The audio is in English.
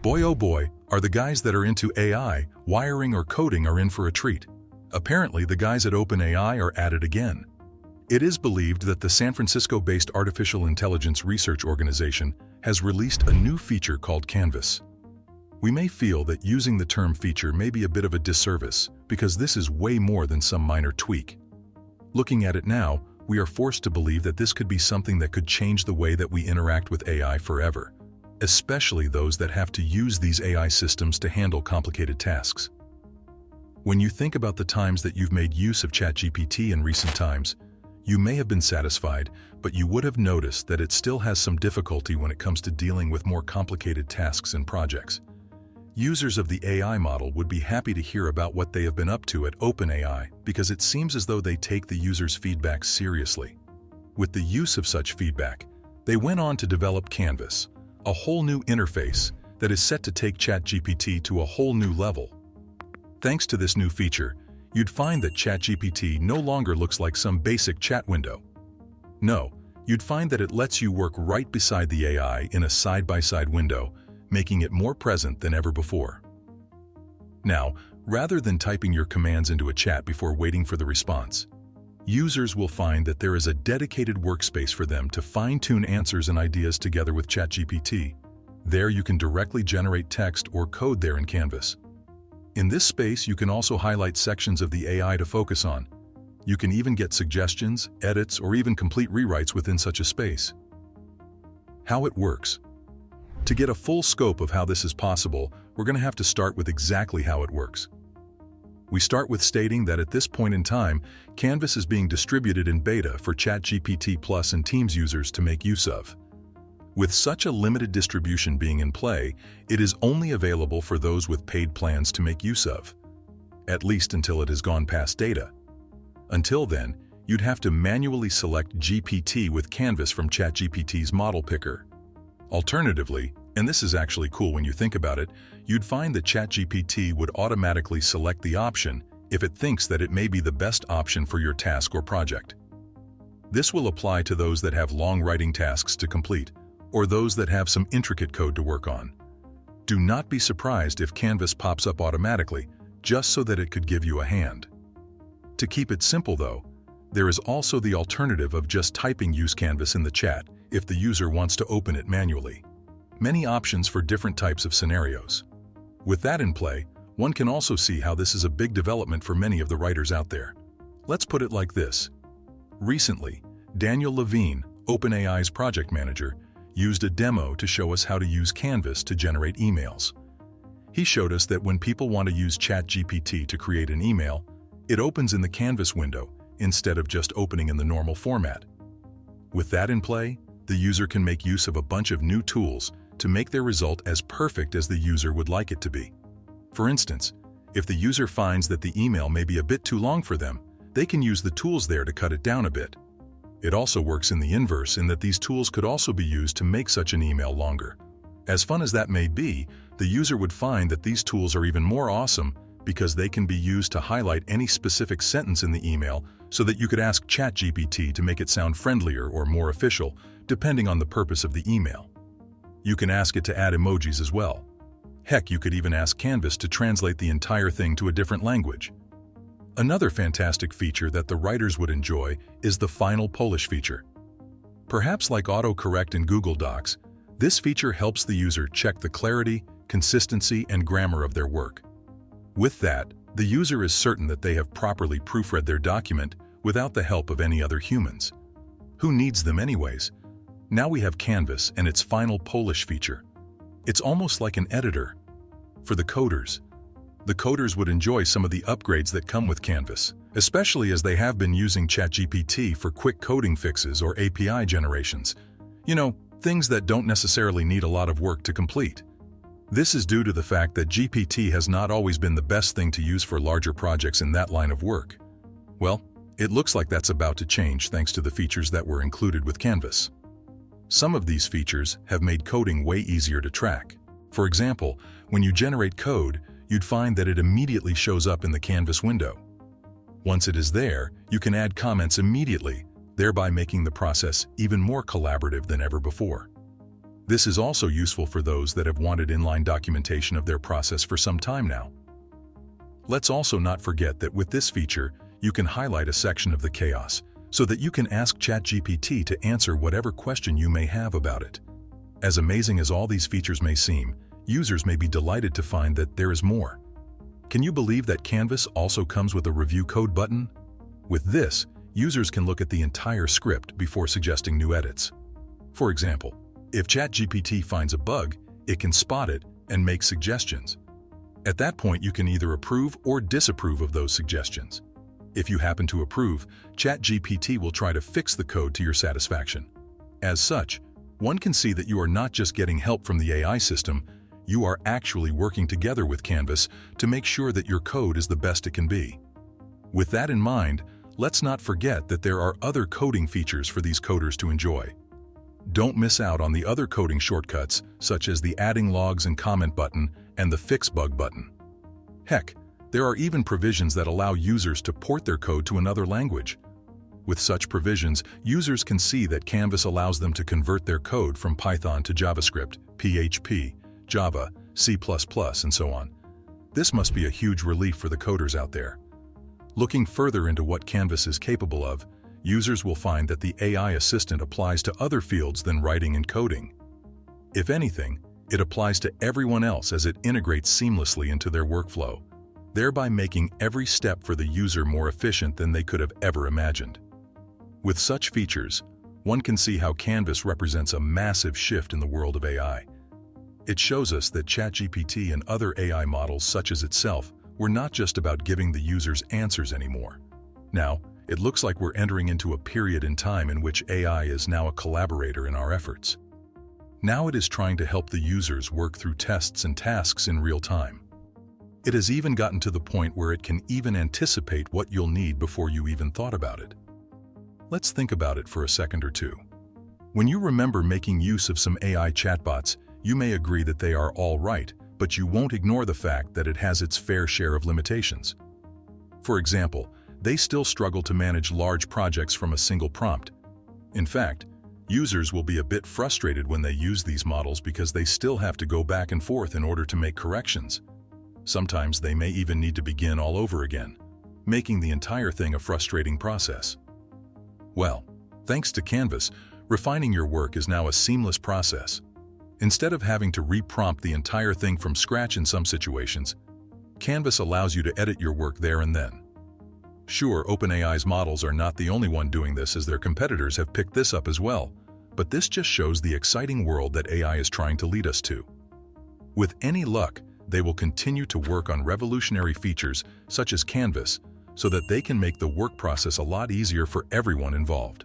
Boy oh boy, are the guys that are into AI, wiring or coding are in for a treat. Apparently, the guys at OpenAI are at it again. It is believed that the San Francisco-based artificial intelligence research organization has released a new feature called Canvas. We may feel that using the term feature may be a bit of a disservice because this is way more than some minor tweak. Looking at it now, we are forced to believe that this could be something that could change the way that we interact with AI forever, especially those that have to use these AI systems to handle complicated tasks. When you think about the times that you've made use of ChatGPT in recent times, you may have been satisfied, but you would have noticed that it still has some difficulty when it comes to dealing with more complicated tasks and projects. Users of the AI model would be happy to hear about what they have been up to at OpenAI because it seems as though they take the users' feedback seriously. With the use of such feedback, they went on to develop Canvas, a whole new interface that is set to take ChatGPT to a whole new level. Thanks to this new feature, you'd find that ChatGPT no longer looks like some basic chat window. No, you'd find that it lets you work right beside the AI in a side-by-side window, making it more present than ever before. Now, rather than typing your commands into a chat before waiting for the response, users will find that there is a dedicated workspace for them to fine-tune answers and ideas together with ChatGPT. There you can directly generate text or code there in Canvas. In this space, you can also highlight sections of the AI to focus on. You can even get suggestions, edits, or even complete rewrites within such a space. How it works. To get a full scope of how this is possible, we're going to have to start with exactly how it works. We start with stating that at this point in time, Canvas is being distributed in beta for ChatGPT Plus and Teams users to make use of. With such a limited distribution being in play, it is only available for those with paid plans to make use of, at least until it has gone past data. Until then, you'd have to manually select GPT with Canvas from ChatGPT's model picker. Alternatively, and this is actually cool when you think about it, you'd find that ChatGPT would automatically select the option if it thinks that it may be the best option for your task or project. This will apply to those that have long writing tasks to complete, or those that have some intricate code to work on. Do not be surprised if Canvas pops up automatically, just so that it could give you a hand. To keep it simple though, there is also the alternative of just typing "Use Canvas" in the chat if the user wants to open it manually. Many options for different types of scenarios. With that in play, one can also see how this is a big development for many of the writers out there. Let's put it like this. Recently, Daniel Levine, OpenAI's project manager, used a demo to show us how to use Canvas to generate emails. He showed us that when people want to use ChatGPT to create an email, it opens in the Canvas window instead of just opening in the normal format. With that in play, the user can make use of a bunch of new tools to make their result as perfect as the user would like it to be. For instance, if the user finds that the email may be a bit too long for them, they can use the tools there to cut it down a bit. It also works in the inverse in that these tools could also be used to make such an email longer. As fun as that may be, the user would find that these tools are even more awesome because they can be used to highlight any specific sentence in the email so that you could ask ChatGPT to make it sound friendlier or more official, depending on the purpose of the email. You can ask it to add emojis as well. Heck, you could even ask Canvas to translate the entire thing to a different language. Another fantastic feature that the writers would enjoy is the final Polish feature. Perhaps like autocorrect in Google Docs, this feature helps the user check the clarity, consistency, and grammar of their work. With that, the user is certain that they have properly proofread their document without the help of any other humans. Who needs them anyways? Now we have Canvas and its final Polish feature. It's almost like an editor. For the coders would enjoy some of the upgrades that come with Canvas, especially as they have been using ChatGPT for quick coding fixes or API generations. You know, things that don't necessarily need a lot of work to complete. This is due to the fact that GPT has not always been the best thing to use for larger projects in that line of work. Well, it looks like that's about to change thanks to the features that were included with Canvas. Some of these features have made coding way easier to track. For example, when you generate code, you'd find that it immediately shows up in the Canvas window. Once it is there, you can add comments immediately, thereby making the process even more collaborative than ever before. This is also useful for those that have wanted inline documentation of their process for some time now. Let's also not forget that with this feature, you can highlight a section of the chaos so that you can ask ChatGPT to answer whatever question you may have about it. As amazing as all these features may seem, users may be delighted to find that there is more. Can you believe that Canvas also comes with a review code button? With this, users can look at the entire script before suggesting new edits. For example, if ChatGPT finds a bug, it can spot it and make suggestions. At that point, you can either approve or disapprove of those suggestions. If you happen to approve, ChatGPT will try to fix the code to your satisfaction. As such, one can see that you are not just getting help from the AI system, you are actually working together with Canvas to make sure that your code is the best it can be. With that in mind, let's not forget that there are other coding features for these coders to enjoy. Don't miss out on the other coding shortcuts, such as the Adding Logs and Comment button and the Fix Bug button. Heck, there are even provisions that allow users to port their code to another language. With such provisions, users can see that Canvas allows them to convert their code from Python to JavaScript, PHP, Java, C++, and so on. This must be a huge relief for the coders out there. Looking further into what Canvas is capable of, users will find that the AI assistant applies to other fields than writing and coding. If anything, it applies to everyone else as it integrates seamlessly into their workflow, thereby making every step for the user more efficient than they could have ever imagined. With such features, one can see how Canvas represents a massive shift in the world of AI. It shows us that ChatGPT and other AI models such as itself were not just about giving the users answers anymore. Now, it looks like we're entering into a period in time in which AI is now a collaborator in our efforts. Now it is trying to help the users work through tests and tasks in real time. It has even gotten to the point where it can even anticipate what you'll need before you even thought about it. Let's think about it for a second or two. When you remember making use of some AI chatbots, you may agree that they are all right, but you won't ignore the fact that it has its fair share of limitations. For example, they still struggle to manage large projects from a single prompt. In fact, users will be a bit frustrated when they use these models because they still have to go back and forth in order to make corrections. Sometimes they may even need to begin all over again, making the entire thing a frustrating process. Well, thanks to Canvas, refining your work is now a seamless process. Instead of having to re-prompt the entire thing from scratch in some situations, Canvas allows you to edit your work there and then. Sure, OpenAI's models are not the only one doing this, as their competitors have picked this up as well, but this just shows the exciting world that AI is trying to lead us to. With any luck, they will continue to work on revolutionary features such as Canvas so that they can make the work process a lot easier for everyone involved.